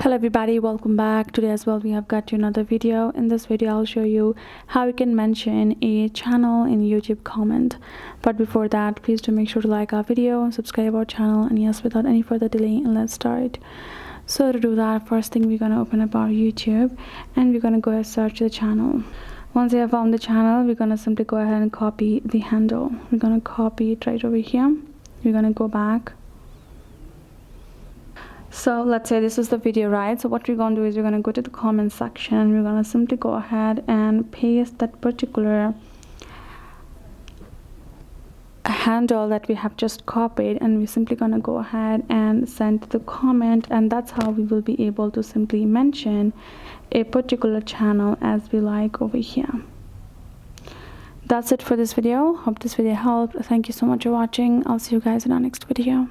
Hello everybody, welcome back. Today as well we have got you another video. In this video I'll show you how you can mention a channel in YouTube comment. But before that, please do make sure to like our video, subscribe our channel, and yes, without any further delay, let's start. So to do that, first thing we're gonna open up our YouTube and we're gonna go ahead and search the channel. Once you have found the channel, we're gonna simply go ahead and copy the handle. We're gonna copy it right over here. We're gonna go back. So let's say this is the video, right? So what we're going to do is we're going to go to the comment section and we're going to simply go ahead and paste that particular handle that we have just copied, and we're simply going to go ahead and send the comment, and that's how we will be able to simply mention a particular channel as we like over here. That's it for this video. Hope this video helped. Thank you so much for watching. I'll see you guys in our next video.